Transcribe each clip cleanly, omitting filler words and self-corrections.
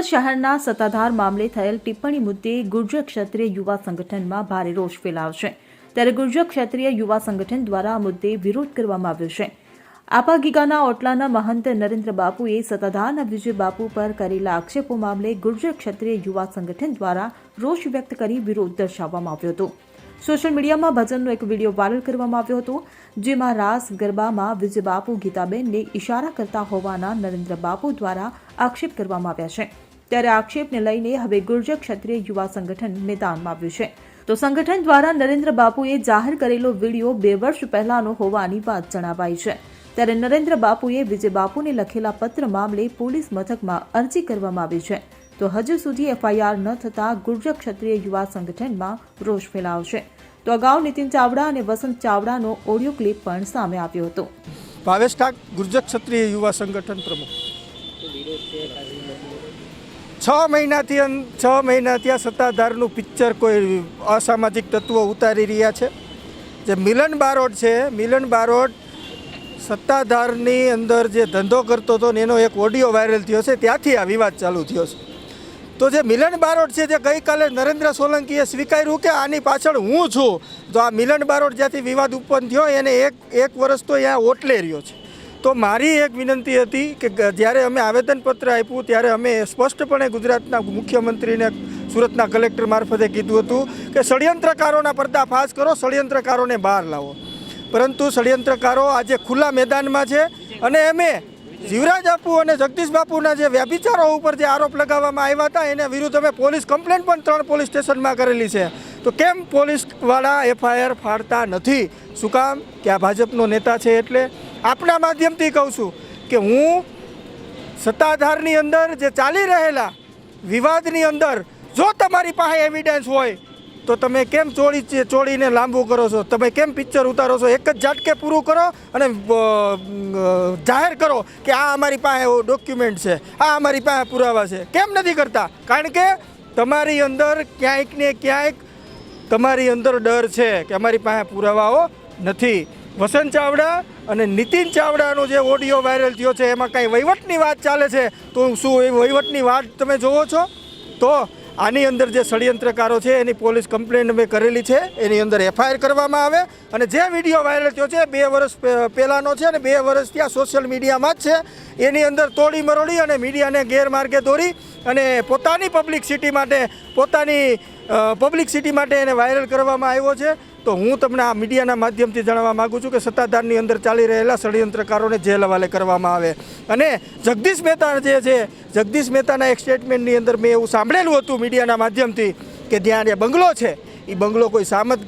સુરત શહેરના સત્તાધાર મામલે થયેલ ટિપ્પણી મુદ્દે ગુર્જર ક્ષત્રિય યુવા સંગઠનમાં ભારે રોષ ફેલાયો છે। ત્યારે ગુર્જર ક્ષત્રિય યુવા સંગઠન દ્વારા આ મુદ્દે વિરોધ કરવામાં આવ્યો છે। આપા ગીગાના ઓટલાના મહંત નરેન્દ્ર બાપુએ સત્તાધારના વિજય બાપુ પર કરેલા આક્ષેપો મામલે ગુર્જર ક્ષત્રિય યુવા સંગઠન દ્વારા રોષ વ્યક્ત કરી વિરોધ દર્શાવવામાં આવ્યો હતો। સોશિયલ મીડિયામાં ભજનનો એક વિડીયો વાયરલ કરવામાં આવ્યો હતો, જેમાં રાસ ગરબામાં વિજય બાપુ ગીતાબેનને ઇશારા કરતા હોવાના નરેન્દ્ર બાપુ દ્વારા આક્ષેપ કરવામાં આવ્યા છે। ત્યારે આક્ષેપને લઈને હવે ગુર્જર ક્ષત્રિય યુવા સંગઠન મેદાનમાં આવ્યું છે। તો સંગઠન દ્વારા નરેન્દ્ર બાપુએ જાહેર કરેલો વિડીયો 2 વર્ષ પહેલાનો હોવાની વાત જણાવાઈ છે। ત્યારે નરેન્દ્ર બાપુએ વિજય બાપુને લખેલા પત્ર મામલે પોલીસ મથકમાં અરજી કરવામાં આવી છે। તો હજુ સુધી એફઆઈઆર ન થતાં ગુર્જર ક્ષત્રિય યુવા સંગઠનમાં રોષ ફેલાયો છે। તો અગાઉ નીતિન ચાવડા અને વસંત ચાવડાનો ઓડિયો ક્લિપ પણ સામે આવ્યો હતો। ભાવેશ ઠાક, ગુર્જર ક્ષત્રિય યુવા સંગઠન પ્રમુખ। 6 મહિનાથી આ સત્તાધારનું પિક્ચર કોઈ અસામાજિક તત્વો ઉતારી રહ્યા છે। જે મિલન બારોટ છે, મિલન બારોટ સત્તાધારની અંદર જે ધંધો કરતો હતો ને એનો એક ઓડિયો વાયરલ થયો છે, ત્યાંથી આ વિવાદ ચાલુ થયો છે। તો જે મિલન બારોટ છે, જે ગઈકાલે નરેન્દ્ર સોલંકીએ સ્વીકાર્યું કે આની પાછળ હું છું, તો આ મિલન બારોટ જ્યાંથી વિવાદ ઉત્પન્ન થયો એને એક વર્ષ તો અહીંયા ઓટલે રહ્યો છે। તો મારી એક વિનંતી હતી કે જ્યારે અમે આવેદનપત્ર આપ્યું ત્યારે અમે સ્પષ્ટપણે ગુજરાતના મુખ્યમંત્રીને સુરતના કલેક્ટર મારફતે કીધું હતું કે ષડયંત્રકારોના પર્દાફાશ કરો, ષડયંત્રકારોને બહાર લાવો। પરંતુ ષડયંત્રકારો આજે ખુલ્લા મેદાનમાં છે અને અમે જીવરાજ બાપુ અને જગદીશ બાપુના જે વ્યભિચારો ઉપર જે આરોપ લગાવવામાં આવ્યા હતા એના વિરુદ્ધ અમે પોલીસ કમ્પ્લેન્ટ પણ 3 પોલીસ સ્ટેશનમાં કરેલી છે। તો કેમ પોલીસવાળા એફઆઈઆર ફાડતા નથી? શું કામ? કે આ ભાજપનો નેતા છે। એટલે આપના માધ્યમથી કહું છું કે હું સત્તાધારની અંદર જે ચાલી રહેલા વિવાદની અંદર જો તમારી પાસે એવિડન્સ હોય તો તમે કેમ ચોળીને લાંબુ કરો છો? તમે કેમ પિક્ચર ઉતારો છો? એક જ ઝાટકે પૂરું કરો અને જાહેર કરો કે આ અમારી પાસે ડોક્યુમેન્ટ છે, આ અમારી પાસે પુરાવા છે। કેમ નથી કરતા? કારણ કે તમારી અંદર ક્યાંક ને ક્યાંક તમારી અંદર ડર છે કે અમારી પાસે પુરાવાઓ નથી। વસંત ચાવડા અને નીતિન ચાવડાનો જે ઓડિયો વાયરલ થયો છે એમાં કાંઈ વહીવટની વાત ચાલે છે, તો શું એ વહીવટની વાત તમે જોવો છો? તો આની અંદર જે ષડયંત્રકારો છે એની પોલીસ કમ્પ્લેન્ટ અમે કરેલી છે, એની અંદર એફઆઈઆર કરવામાં આવે। અને જે વિડીયો વાયરલ થયો છે 2 વર્ષ પહેલાંનો છે અને 2 વર્ષ ત્યાં સોશિયલ મીડિયામાં જ છે, એની અંદર તોડી મરોડી અને મીડિયાને ગેરમાર્ગે દોરી અને પોતાની પબ્લિસિટી માટે એને વાયરલ કરવામાં આવ્યો છે। તો હું તમને આ મીડિયાના માધ્યમથી જણાવવા માગું છું કે સત્તાધારની અંદર ચાલી રહેલા ષડયંત્રકારોને જેલ હવાલે કરવામાં આવે। અને જગદીશ મહેતા જે છે, જગદીશ મહેતાના એક સ્ટેટમેન્ટની અંદર મેં એવું સાંભળેલું હતું મીડિયાના માધ્યમથી કે ત્યાં જે બંગલો છે એ બંગલો કોઈ સામત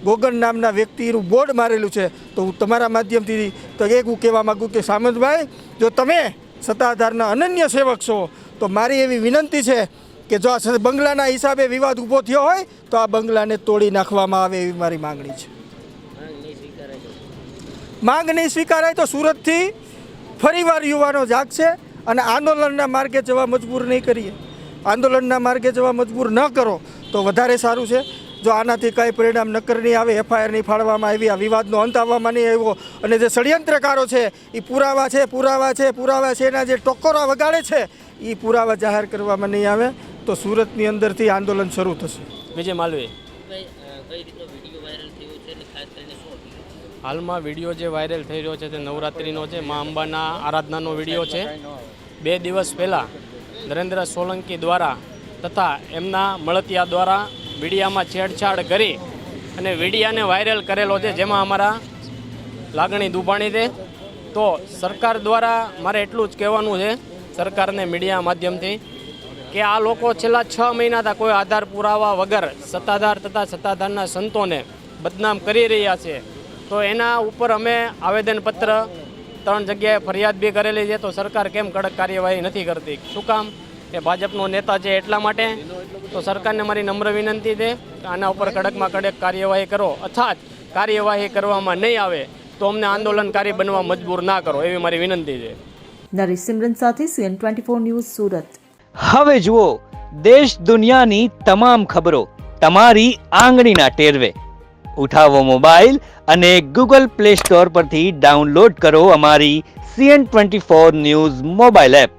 ગોગન નામના વ્યક્તિનું બોર્ડ મારેલું છે। તો હું તમારા માધ્યમથી તો એવું કહેવા માગું કે સામંતભાઈ, જો તમે સત્તાધારના અનન્ય સેવક છો તો મારી એવી વિનંતી છે કે જો આ બંગલાના હિસાબે વિવાદ ઊભો થયો હોય તો આ બંગલાને તોડી નાખવામાં આવે એવી મારી માંગણી છે। માંગ નહીં સ્વીકારાય તો સુરતથી ફરીવાર યુવાનો જાગશે અને આંદોલનના માર્ગે જવા મજબૂર નહીં કરીએ। આંદોલનના માર્ગે જવા મજબૂર ન કરો તો વધારે સારું છે। જો આનાથી કાંઈ પરિણામ નક્કર નહીં આવે, એફઆઈઆર નહીં ફાળવામાં આવી, આ વિવાદનો અંત આવવામાં નહીં આવ્યો અને જે ષડયંત્રકારો છે એ પુરાવા છે એના જે ટકોરા વગાડે છે એ પુરાવા જાહેર કરવામાં નહીં આવે તો સુરતની અંદરથી આંદોલન શરૂ થશે। વિજય માલવી, હાલમાં વિડીયો જે વાયરલ થઈ રહ્યો છે તે નવરાત્રિનો છે, મા અંબાના આરાધનાનો વિડીયો છે। 2 દિવસ પહેલાં નરેન્દ્ર સોલંકી દ્વારા તથા એમના મળતિયા દ્વારા વિડીયામાં છેડછાડ કરી અને વિડીયાને વાયરલ કરેલો છે, જેમાં અમારા લાગણી દુભાણી છે। તો સરકાર દ્વારા મારે એટલું જ કહેવાનું છે સરકારને મીડિયા માધ્યમથી કે આ લોકો છેલ્લા 6 મહિનાથી કોઈ આધાર પુરાવા વગર સત્તાધાર તથા સત્તાધારના સંતોને બદનામ કરી રહ્યા છે। તો એના ઉપર અમે આવેદનપત્ર 3 જગ્યાએ ફરિયાદ બી કરેલી છે। તો સરકાર કેમ કડક કાર્યવાહી નથી કરતી? શું કામ? એ ભાજપનો નેતા છે એટલા માટે। તો સરકારને મારી નમ્ર વિનંતી છે કે આના ઉપર કડકમાં કડક કાર્યવાહી કરો, અર્થાત કાર્યવાહી કરવામાં નહીં આવે તો અમને આંદોલનકારી બનવા મજબૂર ના કરો, એવી મારી વિનંતી છે। નરેશ સિમરન સાથે CN24 ન્યૂઝ સુરત। હવે જુઓ દેશ દુનિયાની તમામ ખબરો તમારી આંગળીના ટેરવે। ઉઠાવો મોબાઈલ અને ગૂગલ પ્લે સ્ટોર પરથી ડાઉનલોડ કરો અમારી CN24 ન્યૂઝ મોબાઈલ એપ।